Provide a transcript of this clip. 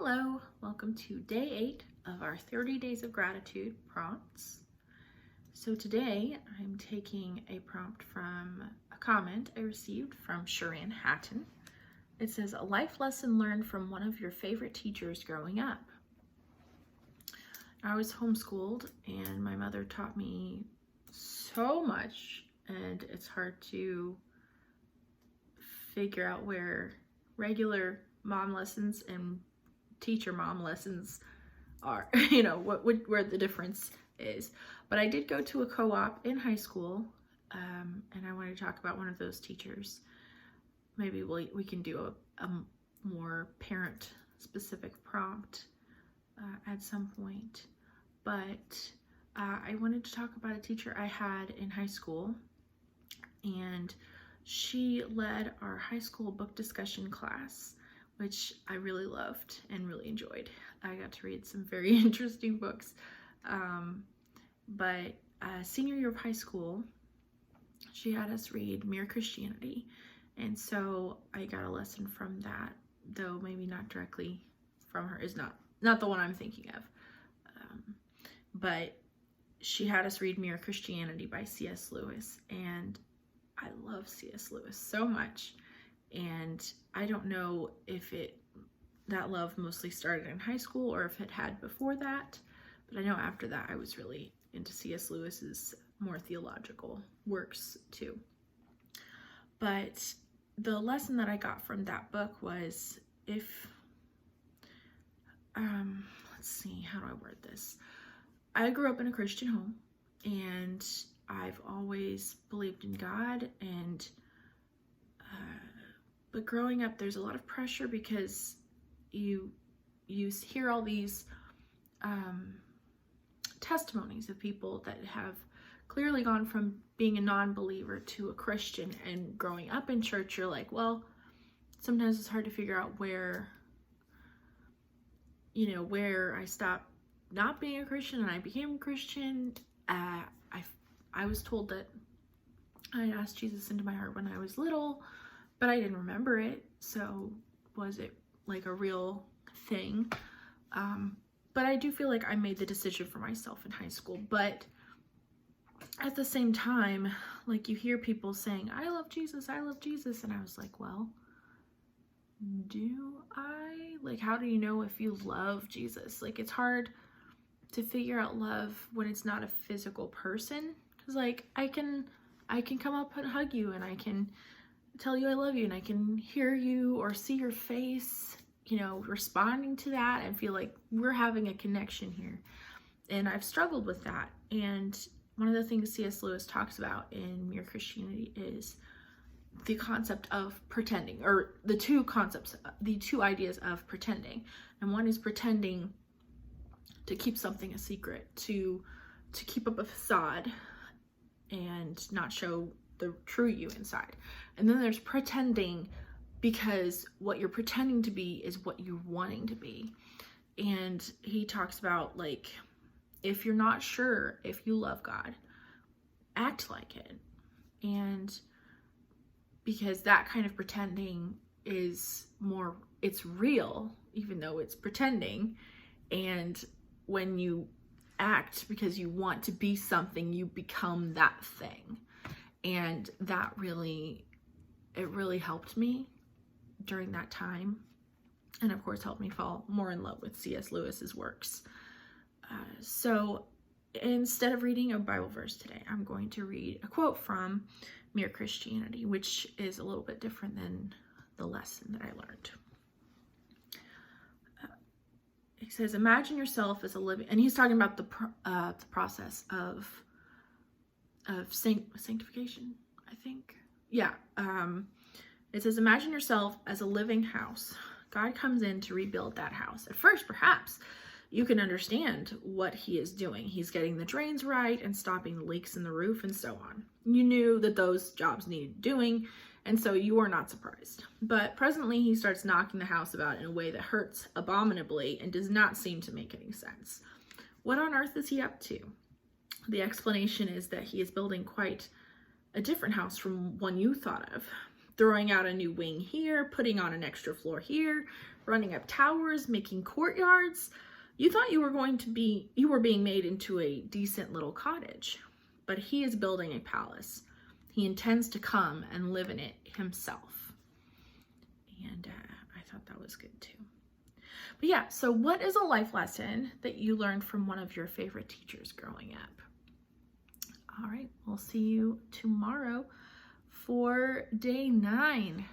Hello, welcome to day 8 of our 30 Days of Gratitude prompts. So today I'm taking a prompt from a comment I received from Sharon Hatton. It says, a life lesson learned from one of your favorite teachers growing up. I was homeschooled and my mother taught me so much, and it's hard to figure out where regular mom lessons and teacher mom lessons are, where the difference is. But I did go to a co-op in high school, and I want to talk about one of those teachers. Maybe we can do a more parent specific prompt at some point. But I wanted to talk about a teacher I had in high school, and she led our high school book discussion class, which I really loved and really enjoyed. I got to read some very interesting books. But senior year of high school, she had us read Mere Christianity. And so I got a lesson from that, though maybe not directly from her, is not the one I'm thinking of. But she had us read Mere Christianity by C.S. Lewis, and I love C.S. Lewis so much. And I don't know if that love mostly started in high school or if it had before that, but I know after that I was really into C.S. Lewis's more theological works too. But the lesson that I got from that book was, let's see, how do I word this? I grew up in a Christian home, and I've always believed in God, but growing up, there's a lot of pressure because you hear all these testimonies of people that have clearly gone from being a non-believer to a Christian. And growing up in church, you're like, well, sometimes it's hard to figure out where I stopped not being a Christian and I became a Christian. I was told that I asked Jesus into my heart when I was little, but I didn't remember it. So was it like a real thing? But I do feel like I made the decision for myself in high school. But at the same time, like, you hear people saying, I love Jesus, I love Jesus. And I was like, well, do I? Like, how do you know if you love Jesus? Like, it's hard to figure out love when it's not a physical person. Because, like, I can come up and hug you, and I can tell you I love you, and I can hear you or see your face, responding to that, and feel like we're having a connection here. And I've struggled with that. And one of the things C.S. Lewis talks about in Mere Christianity is the concept of pretending, or the two ideas of pretending. And one is pretending to keep something a secret, to keep up a facade and not show the true you inside. And then there's pretending because what you're pretending to be is what you're wanting to be. And he talks about, like, if you're not sure if you love God, act like it. And because that kind of pretending is more, it's real, even though it's pretending. And when you act because you want to be something, you become that thing. And that really helped me during that time. And of course helped me fall more in love with C.S. Lewis's works. So instead of reading a Bible verse today, I'm going to read a quote from Mere Christianity, which is a little bit different than the lesson that I learned. He says, imagine yourself as a living, and he's talking about the process of sanctification, I think. Yeah. It says, imagine yourself as a living house. God comes in to rebuild that house. At first, perhaps, you can understand what he is doing. He's getting the drains right and stopping the leaks in the roof and so on. You knew that those jobs needed doing, and so you are not surprised. But presently, he starts knocking the house about in a way that hurts abominably and does not seem to make any sense. What on earth is he up to? The explanation is that he is building quite a different house from one you thought of. throwing out a new wing here, putting on an extra floor here, running up towers, making courtyards. You thought you were being made into a decent little cottage, but he is building a palace. He intends to come and live in it himself. And I thought that was good too. But yeah, so what is a life lesson that you learned from one of your favorite teachers growing up? All right, we'll see you tomorrow for day 9.